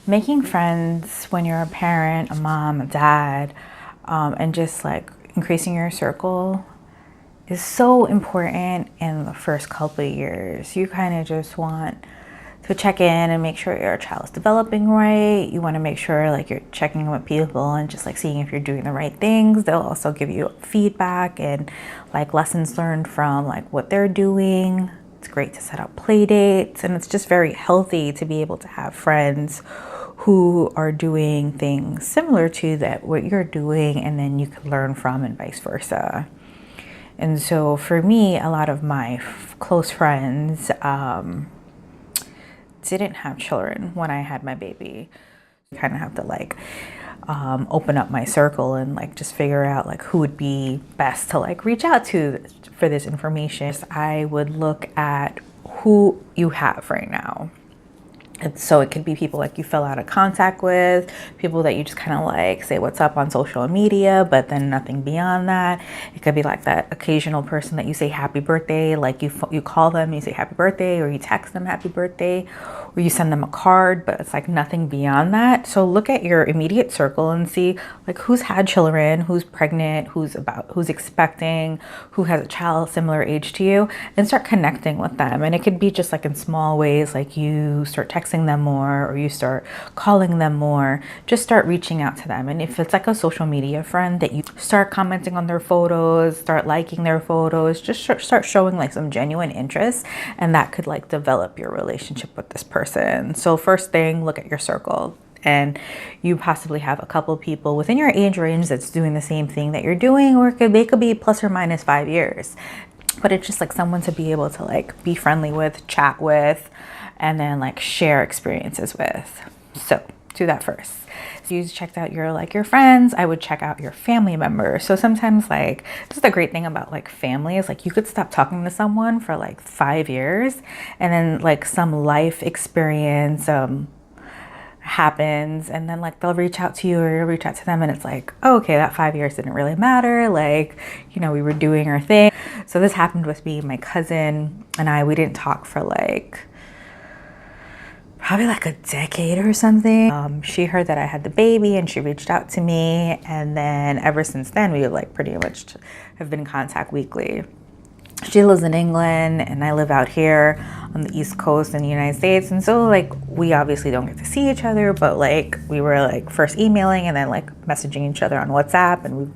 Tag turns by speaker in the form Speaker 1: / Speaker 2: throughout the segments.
Speaker 1: Making friends when you're a parent, a mom, a dad, and just like increasing your circle is so important in the first couple of years. You kind of just want to check in and make sure your child is developing right. You want to make sure like you're checking in with people and just like seeing if you're doing the right things. They'll also give you feedback and like lessons learned from like what they're doing. It's great to set up play dates, and it's just very healthy to be able to have friends who are doing things similar to that what you're doing, and then you can learn from, and vice versa. And so for me, a lot of my close friends didn't have children when I had my baby. I kind of have to like open up my circle and like just figure out like who would be best to like reach out to for this information. I would look at who you have right now. And so it could be people like you fell out of contact with, people that you just kind of like say what's up on social media, but then nothing beyond that. It could be like that occasional person that you say happy birthday, like you call them, you say happy birthday, or you text them happy birthday, or you send them a card, but it's like nothing beyond that. So look at your immediate circle and see like who's had children, who's pregnant, who's expecting, who has a child similar age to you, and start connecting with them. And it could be just like in small ways, like you start texting them more, or you start calling them more. Just start reaching out to them. And if it's like a social media friend, that you start commenting on their photos, start liking their photos, just start showing like some genuine interest, and that could like develop your relationship with this person. So first thing, look at your circle, and you possibly have a couple people within your age range that's doing the same thing that you're doing, or they could be plus or minus 5 years. But it's just like someone to be able to like be friendly with, chat with, and then like share experiences with. So do that first. So you checked out your friends. I would check out your family members. So sometimes like this is the great thing about like family is like you could stop talking to someone for like 5 years, and then like some life experience happens, and then like they'll reach out to you, or you'll reach out to them, and it's like, oh, okay, that 5 years didn't really matter. Like, you know, we were doing our thing. So this happened with me, my cousin and we didn't talk for like probably like a decade or something. She heard that I had the baby and she reached out to me, and then ever since then we like pretty much have been in contact weekly. She lives in England and I live out here on the East Coast in the United States, and so like we obviously don't get to see each other, but like we were like first emailing and then like messaging each other on WhatsApp, and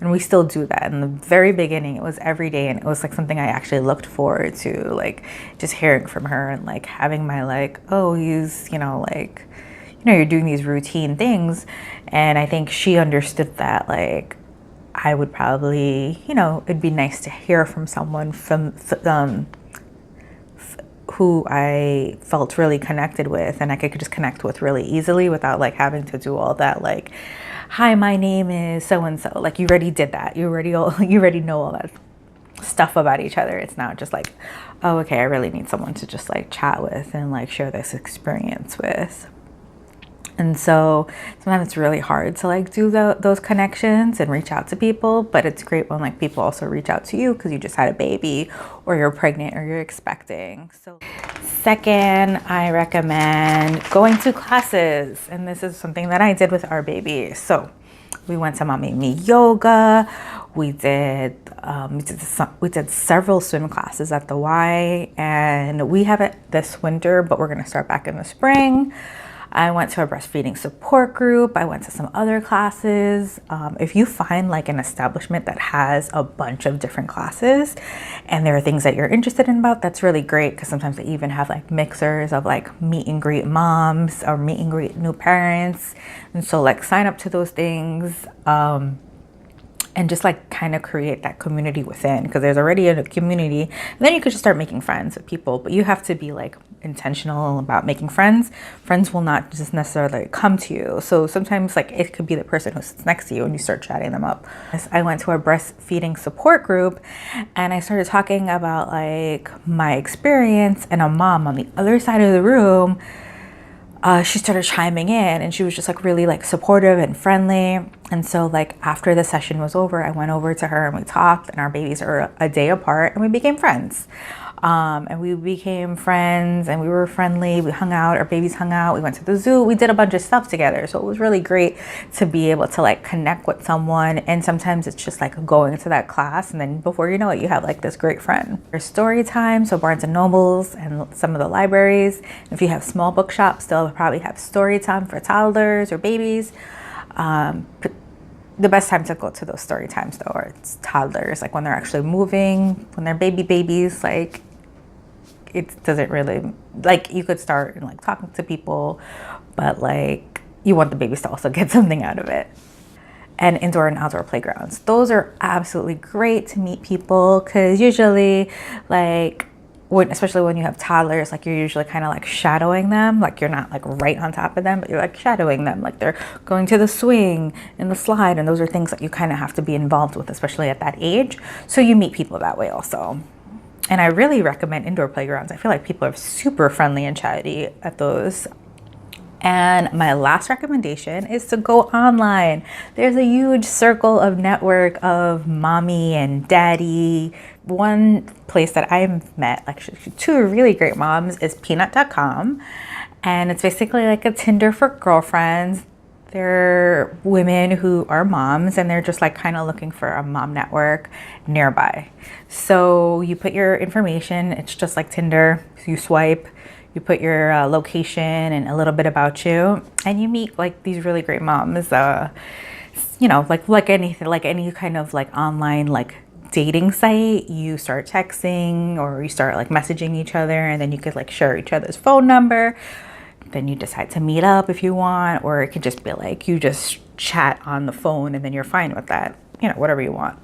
Speaker 1: we still do that. In the very beginning it was every day, and it was like something I actually looked forward to, like just hearing from her and like having my like, oh, he's, you know, like, you know, you're doing these routine things. And I think she understood that like I would probably, you know, it'd be nice to hear from someone who I felt really connected with, and I could just connect with really easily without like having to do all that like, hi, my name is so and so. Like you already did that. You already know all that stuff about each other. It's not just like, oh, okay, I really need someone to just like chat with and like share this experience with. And so sometimes it's really hard to like do those connections and reach out to people, but it's great when like people also reach out to you because you just had a baby, or you're pregnant, or you're expecting. So second, I recommend going to classes, and this is something that I did with our baby. So we went to Mommy Me yoga. We did several swim classes at the Y, and we have it this winter, but we're gonna start back in the spring. I went to a breastfeeding support group. I went to some other classes. If you find like an establishment that has a bunch of different classes and there are things that you're interested in about, that's really great, because sometimes they even have like mixers of like meet and greet moms or meet and greet new parents. And so like sign up to those things. And just like kind of create that community within, because there's already a community, and then you could just start making friends with people. But you have to be like intentional about making friends. Friends will not just necessarily come to you. So sometimes like it could be the person who sits next to you and you start chatting them up. I went to a breastfeeding support group, and I started talking about like my experience, and a mom on the other side of the room, she started chiming in, and she was just like really like supportive and friendly. And so like after the session was over, I went over to her and we talked, and our babies are a day apart, and we became friends. And we became friends and we were friendly. We hung out, our babies hung out, we went to the zoo, we did a bunch of stuff together. So it was really great to be able to like connect with someone. And sometimes it's just like going to that class and then before you know it, you have like this great friend. There's story time, so Barnes and Nobles and some of the libraries. If you have small bookshops, they'll probably have story time for toddlers or babies. But the best time to go to those story times though are it's toddlers, like when they're actually moving, when they're babies, like it doesn't really, like you could start and like talking to people, but like you want the babies to also get something out of it. And indoor and outdoor playgrounds, those are absolutely great to meet people because usually like especially when you have toddlers, like you're usually kind of like shadowing them, like you're not like right on top of them, but you're like shadowing them, like they're going to the swing and the slide, and those are things that you kind of have to be involved with, especially at that age. So you meet people that way also. And I really recommend indoor playgrounds. I feel like people are super friendly and chatty at those. And my last recommendation is to go online. There's a huge circle of network of mommy and daddy. One place that I've met, actually two really great moms, is peanut.com. And it's basically like a Tinder for girlfriends. They're women who are moms and they're just like kind of looking for a mom network nearby. So you put your information, it's just like Tinder, you swipe, you put your location and a little bit about you, and you meet like these really great moms. You know, like anything, like any kind of like online like dating site, you start texting or you start like messaging each other, and then you could like share each other's phone number. Then you decide to meet up if you want, or it could just be like you just chat on the phone and then you're fine with that. You know, whatever you want.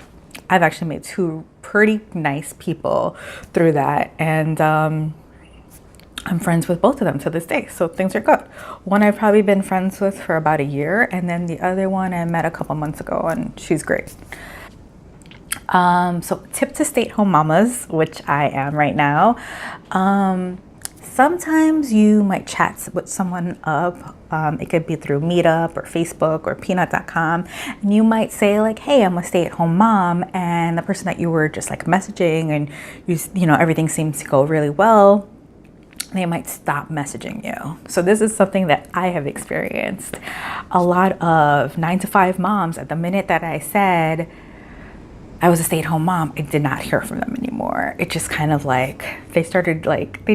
Speaker 1: I've actually met two pretty nice people through that, and I'm friends with both of them to this day, so things are good. One I've probably been friends with for about a year, and then the other one I met a couple months ago, and she's great. So tip to stay-at-home mamas, which I am right now. Sometimes you might chat with someone up. It could be through MeetUp or Facebook or peanut.com. And you might say like, hey, I'm a stay-at-home mom. And the person that you were just like messaging and you know, everything seems to go really well, they might stop messaging you. So this is something that I have experienced. A lot of 9-to-5 moms, at the minute that I said I was a stay-at-home mom, I did not hear from them anymore. It just kind of like, they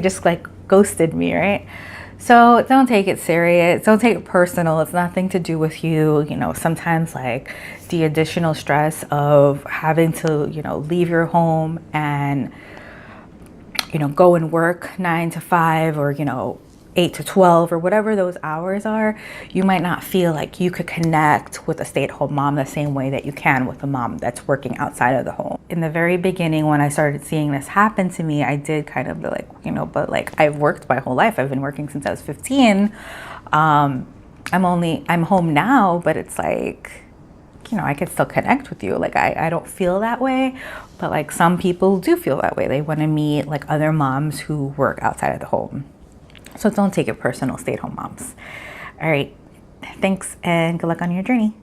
Speaker 1: just like ghosted me, right? So don't take it serious. Don't take it personal. It's nothing to do with you. You know, sometimes like the additional stress of having to, you know, leave your home and, you know, go and work 9 to 5 or, you know, 8 to 12 or whatever those hours are, you might not feel like you could connect with a stay-at-home mom the same way that you can with a mom that's working outside of the home. In the very beginning, when I started seeing this happen to me, I did kind of be like, you know, but like I've worked my whole life. I've been working since I was 15. I'm home now, but it's like, you know, I can still connect with you. Like I don't feel that way, but like some people do feel that way. They want to meet like other moms who work outside of the home. So don't take it personal, stay-at-home moms. All right, thanks and good luck on your journey.